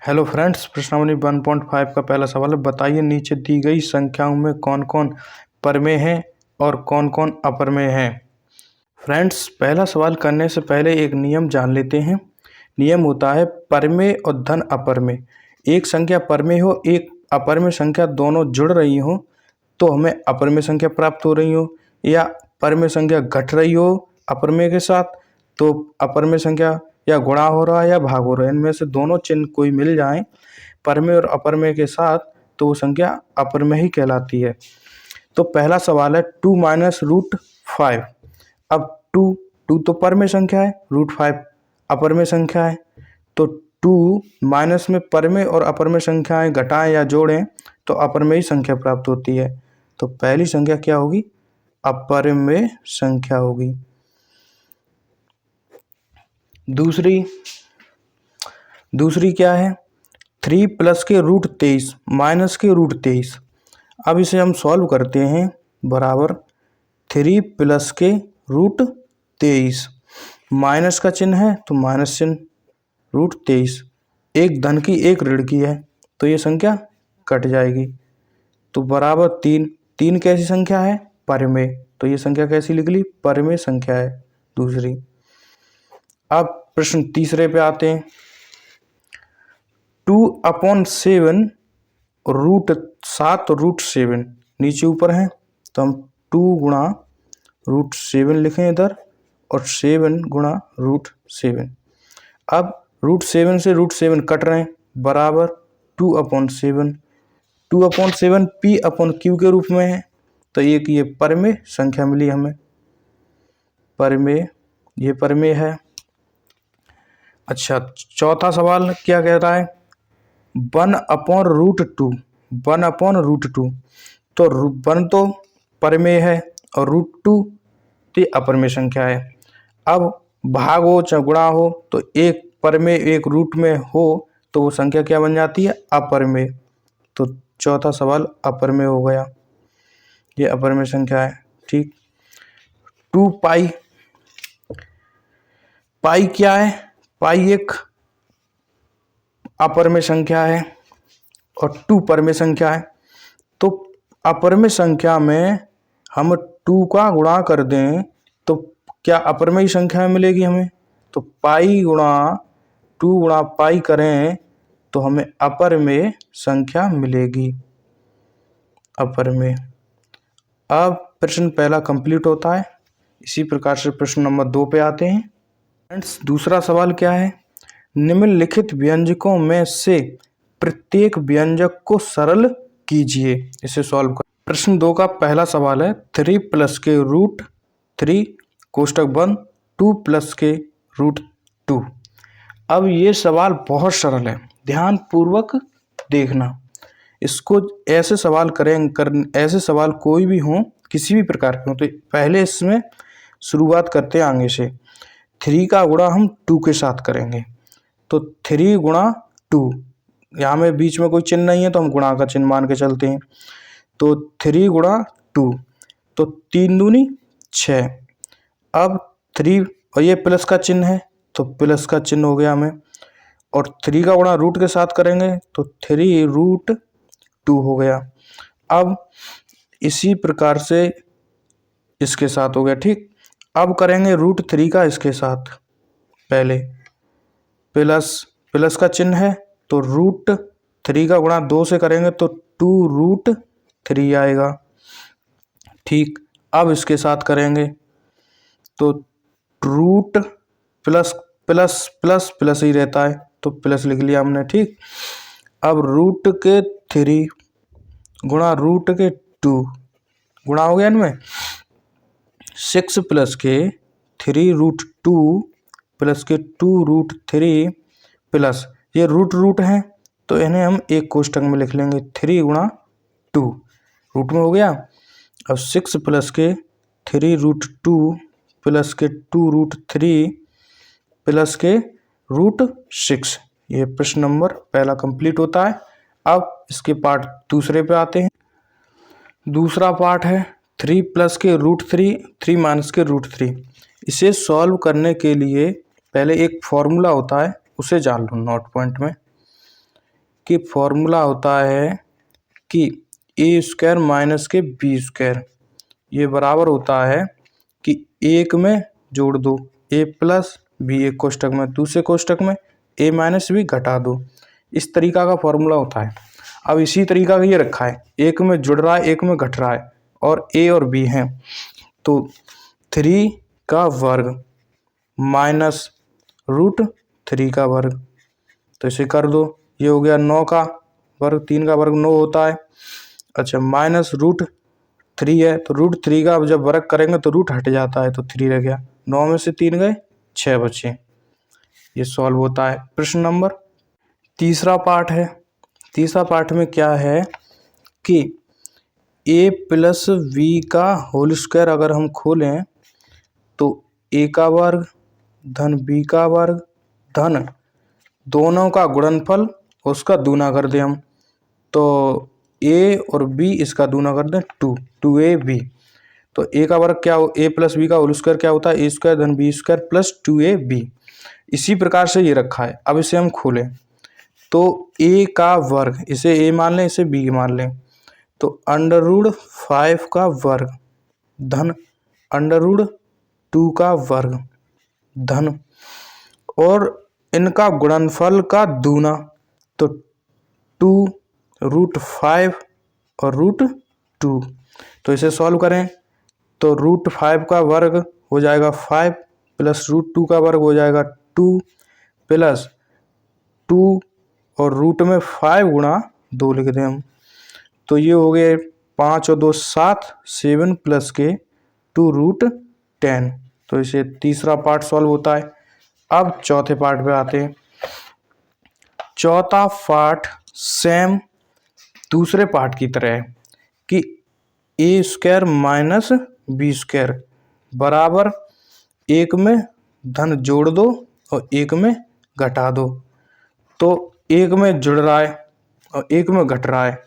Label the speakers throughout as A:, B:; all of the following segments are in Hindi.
A: हेलो फ्रेंड्स, प्रश्नावली 1.5 का पहला सवाल है। बताइए नीचे दी गई संख्याओं में कौन कौन परमेय हैं और कौन कौन अपरमेय हैं। फ्रेंड्स, पहला सवाल करने से पहले एक नियम जान लेते हैं। नियम होता है परमेय और धन अपरमेय। एक संख्या परमेय हो, एक अपरमेय संख्या दोनों जुड़ रही हो तो हमें अपरमेय संख्या प्राप्त हो रही हो, या परमेय संख्या घट रही हो अपरमेय के साथ तो अपरमेय संख्या या गुणा हो रहा है या भाग हो रहा है। इनमें से दोनों चिन्ह कोई मिल जाए परमेय और अपरमेय के साथ तो वो संख्या अपरमेय ही कहलाती है। तो पहला सवाल है 2 माइनस रूट 5। अब 2 तो परमेय संख्या है, रूट 5 अपरमेय संख्या है। तो 2 माइनस में परमेय और अपरमेय संख्याएं घटाएं या जोड़ें तो अपरमेय संख्या प्राप्त होती है। तो पहली संख्या क्या होगी? अपरमेय संख्या होगी। दूसरी क्या है? 3 प्लस के रूट 23 माइनस के रूट 23। अब इसे हम सॉल्व करते हैं। बराबर 3 प्लस के रूट 23, माइनस का चिन्ह है तो माइनस चिन्ह, रूट 23 एक धन की एक ऋण की है तो ये संख्या कट जाएगी। तो बराबर 3 कैसी संख्या है? परमेय। तो ये संख्या कैसी निकली? परमेय संख्या है दूसरी। अब प्रश्न तीसरे पे आते हैं। 2/7 रूट 7 रूट 7 नीचे ऊपर है तो हम 2 गुणा रूट 7 लिखें इधर और 7 गुणा रूट 7। अब रूट 7 से रूट 7 कट रहे हैं, बराबर 2/7। 2/7 P/Q के रूप में है तो ये परमेय संख्या मिली हमें, परमेय, ये परमेय है। अच्छा, चौथा सवाल क्या कह रहा है? 1/√2। 1/√2 तो 1 तो परमेय है और √2 तो अपरमेय संख्या है। अब भाग हो चाहे गुणा हो तो एक परमेय एक रूट में हो तो वो संख्या क्या बन जाती है? अपरमेय। तो चौथा सवाल अपरमेय हो गया, ये अपरमेय संख्या है। ठीक। 2 पाई क्या है? पाई एक अपरमेय संख्या है और 2 परमेय संख्या है। तो अपरमेय संख्या में हम 2 का गुणा कर दें तो क्या अपरमेय संख्या मिलेगी हमें? तो पाई गुणा 2 गुणा पाई करें तो हमें अपरमेय संख्या मिलेगी, अपरमेय। अब प्रश्न पहला कंप्लीट होता है। इसी प्रकार से प्रश्न नंबर 2 पे आते हैं। फ्रेंड्स, दूसरा सवाल क्या है? निम्नलिखित व्यंजकों में से प्रत्येक व्यंजक को सरल कीजिए। इसे सॉल्व कर। प्रश्न 2 का पहला सवाल है 3 प्लस के रूट 3 कोष्टक बंद 2 प्लस के रूट 2। अब ये सवाल बहुत सरल है, ध्यान पूर्वक देखना। इसको ऐसे सवाल ऐसे सवाल कोई भी हो, किसी भी प्रकार के हो, तो पहले इसमें शुरुआत करते हैं आगे से। 3 का गुणा हम 2 के साथ करेंगे तो 3 गुणा 2, यहाँ में बीच में कोई चिन्ह नहीं है तो हम गुणा का चिन्ह मान के चलते हैं। तो 3 गुणा 2 तो 3 दूनी 6। अब 3 और ये प्लस का चिन्ह है तो प्लस का चिन्ह हो गया हमें, और 3 का गुणा रूट के साथ करेंगे तो 3 रूट 2 हो गया। अब इसी प्रकार से इसके साथ हो गया। ठीक। अब करेंगे रूट 3 का इसके साथ, पहले प्लस का चिन्ह है तो रूट 3 का गुणा 2 से करेंगे तो 2 रूट 3 आएगा। ठीक। अब इसके साथ करेंगे तो root plus plus plus plus ही रहता है तो प्लस लिख लिया हमने। ठीक। अब रूट के 3 गुणा रूट के 2 गुणा हो गया इनमें 6 प्लस के 3 रूट 2 प्लस के 2 रूट 3 प्लस ये रूट हैं तो इन्हें हम एक कोष्टक में लिख लेंगे 3 गुणा 2 रूट में हो गया। अब 6 प्लस के 3 रूट 2 प्लस के 2 रूट 3 प्लस के रूट 6। ये प्रश्न नंबर पहला कंप्लीट होता है। अब इसके पार्ट दूसरे पे आते हैं। दूसरा पार्ट है 3 प्लस के रूट 3 3 माइनस के रूट 3। इसे सॉल्व करने के लिए पहले एक फॉर्मूला होता है, उसे जान लो नोट पॉइंट में। कि फॉर्मूला होता है कि ए स्क्वायर माइनस के बी स्क्वायर ये बराबर होता है कि एक में जोड़ दो ए प्लस बी एक कोष्टक में, दूसरे कोष्टक में ए माइनस बी घटा दो। इस तरीका का फॉर्मूला होता है। अब इसी तरीका का ये रखा है, एक में जुड़ रहा है एक में घट रहा है और ए और बी हैं, तो 3 का वर्ग माइनस √3 का वर्ग, तो इसे कर दो। ये हो गया 9 का वर्ग, 3 का वर्ग 9 होता है। अच्छा माइनस √3 है तो √3 का जब वर्ग करेंगे तो रूट हट जाता है तो 3 रह गया। 9 में से 3 गए 6 बचे। ये सॉल्व होता है। प्रश्न नंबर तीसरा पार्ट है। तीसरा पार्ट में क्या है कि a प्लस बी का होल स्क्वायर अगर हम खोलें तो a का वर्ग धन b का वर्ग धन दोनों का गुणनफल उसका दूना कर दें हम, तो a और b इसका दूना कर दें 2ab। तो a का वर्ग क्या हो, a प्लस बी का होल स्क्वायर क्या होता है, a स्क्वायर धन b स्क्वायर प्लस 2ab। इसी प्रकार से ये रखा है। अब इसे हम खोलें तो a का वर्ग, इसे a मान लें इसे b मान लें, तो √5 का वर्ग धन √2 का वर्ग धन और इनका गुणनफल का दूना, तो 2√5 और √2। तो इसे सॉल्व करें तो √5 का वर्ग हो जाएगा 5 प्लस √2 का वर्ग हो जाएगा 2 प्लस 2 और रूट में 5 गुणा 2 लिख दें हम, तो ये हो गए 5 और 2 7, 7 प्लस के 2√10। तो इसे तीसरा पार्ट सॉल्व होता है। अब चौथे पार्ट पे आते हैं। चौथा पार्ट सेम दूसरे पार्ट की तरह है कि ए स्क्वायर माइनस बी स्क्वायर बराबर एक में धन जोड़ दो और एक में घटा दो। तो एक में जुड़ रहा है और एक में घट रहा है,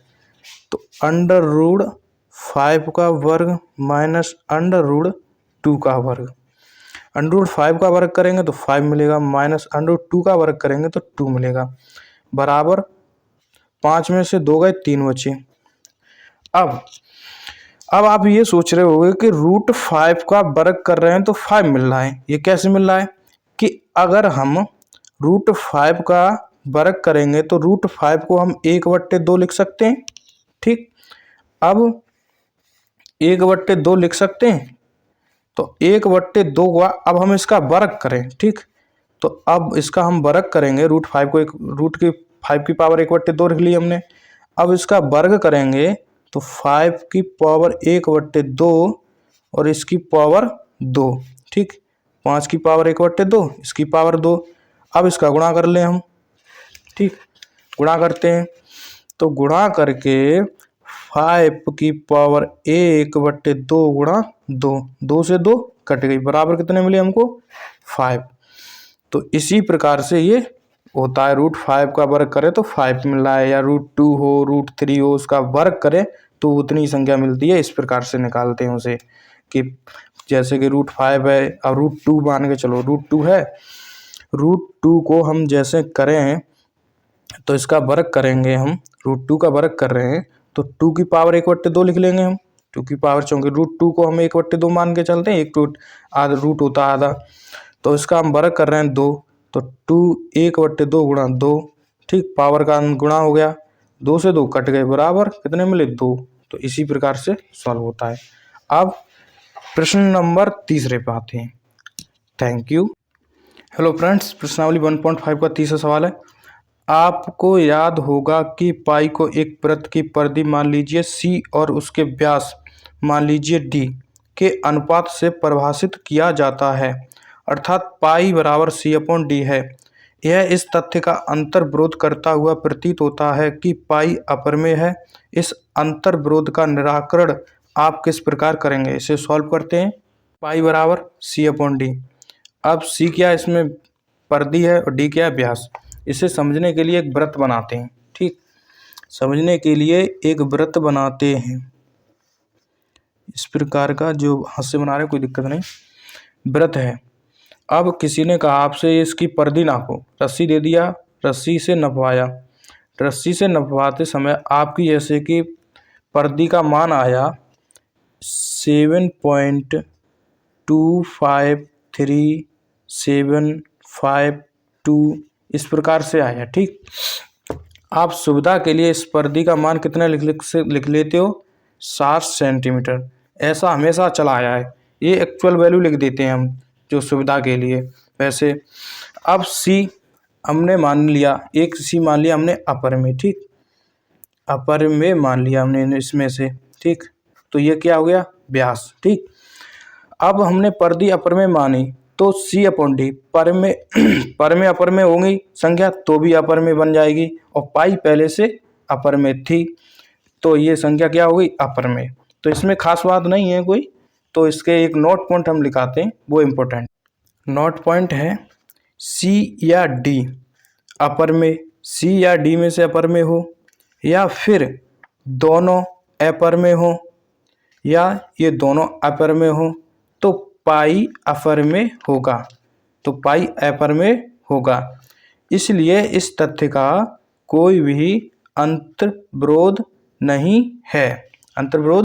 A: तो √5 का वर्ग माइनस √2 का वर्ग। √5 का वर्ग करेंगे तो 5 मिलेगा, माइनस √2 का वर्ग करेंगे तो 2 मिलेगा, बराबर 5 में से 2 गए 3 बचे। अब आप ये सोच रहे होंगे कि √5 का वर्ग कर रहे हैं तो 5 मिल रहा है। ये कैसे मिल रहा है कि अगर हम √5 का वर्ग करेंगे तो √5 को हम 1/2 लिख सकते हैं। ठीक, अब 1/2 लिख सकते हैं, तो 1/2 का अब हम इसका वर्ग करें। ठीक, तो अब इसका हम वर्ग करेंगे, √5 को √5 की पावर 1/2 लिख ली हमने। अब इसका वर्ग करेंगे तो 5 की पावर 1/2 और इसकी पावर 2। ठीक, 5 की पावर 1/2 इसकी पावर 2। अब इसका गुणा कर लें हम। ठीक, गुणा करते हैं तो गुणा करके 5 की पावर 1/2 गुणा 2, 2 से 2 कट गई, बराबर कितने मिले हमको 5। तो इसी प्रकार से ये होता है, √5 का वर्ग करे तो 5 मिल रहा है, या √2 हो √3 हो उसका वर्ग करे तो उतनी संख्या मिलती है। इस प्रकार से निकालते हैं उसे कि जैसे कि √5 है, अब √2 मान के चलो, √2 है, √2 को हम जैसे करें तो इसका वर्ग करेंगे हम, √2 का वर्ग कर रहे हैं तो 2 की पावर 1/2 लिख लेंगे हम, 2 की पावर चूँकि √2 को हम 1/2 मान के चलते हैं, एक रूट आधा रूट होता है आधा, तो इसका हम वर्ग कर रहे हैं 2, तो 2 1/2 गुणा 2। ठीक, पावर का गुणा हो गया, 2 से 2 कट गए, बराबर कितने मिले 2। तो इसी प्रकार से सॉल्व होता है। अब प्रश्न नंबर तीसरे पे आते हैं। Thank you. हेलो फ्रेंड्स, प्रश्नावली 1.5 का तीसरा सवाल है। आपको याद होगा कि पाई को एक वृत्त की परिधि मान लीजिए C और उसके व्यास मान लीजिए D के अनुपात से परिभाषित किया जाता है, अर्थात पाई बराबर C/D है। यह इस तथ्य का अंतर्विरोध करता हुआ प्रतीत होता है कि पाई अपरिमेय है। इस अंतर्विरोध का निराकरण आप किस प्रकार करेंगे? इसे सॉल्व करते हैं। पाई बराबर C/D। अब C क्या है, इसमें परिधि है, और D क्या है, व्यास। इसे समझने के लिए एक वृत्त बनाते हैं। ठीक, समझने के लिए एक वृत्त बनाते हैं इस प्रकार का, जो हाथ से बना रहे कोई दिक्कत नहीं, वृत्त है। अब किसी ने कहा आपसे इसकी परिधि नापो, रस्सी दे दिया, रस्सी से नपवाया, रस्सी से नपवाते समय आपकी जैसे कि पर्दी का मान आया 7.253,752 इस प्रकार से आया। ठीक, आप सुविधा के लिए इस पर्दी का मान कितना लिख लेते हो 7 सेंटीमीटर। ऐसा हमेशा चला आया है, ये एक्चुअल वैल्यू लिख देते हैं हम जो सुविधा के लिए। वैसे अब सी हमने मान लिया, एक सी मान लिया हमने अपर में। ठीक, अपर में मान लिया हमने इसमें से। ठीक, तो ये क्या हो गया व्यास। ठीक, अब हमने पर्दी अपर में मानी तो सी अपॉन डी पर में अपर में होंगी संख्या तो भी अपर में बन जाएगी, और पाई पहले से अपर में थी तो ये संख्या क्या हो गई अपर में। तो इसमें खास बात नहीं है कोई, तो इसके एक नोट पॉइंट हम लिखाते हैं, वो इम्पोर्टेंट नोट पॉइंट है। सी या डी अपर में, सी या डी में से अपर में हो, या फिर दोनों अपर में हो, या ये दोनों अपर में हो, तो पाई अपर में होगा, तो पाई अपर में होगा। इसलिए इस तथ्य का कोई भी अंतर्विरोध नहीं है। अंतर्विरोध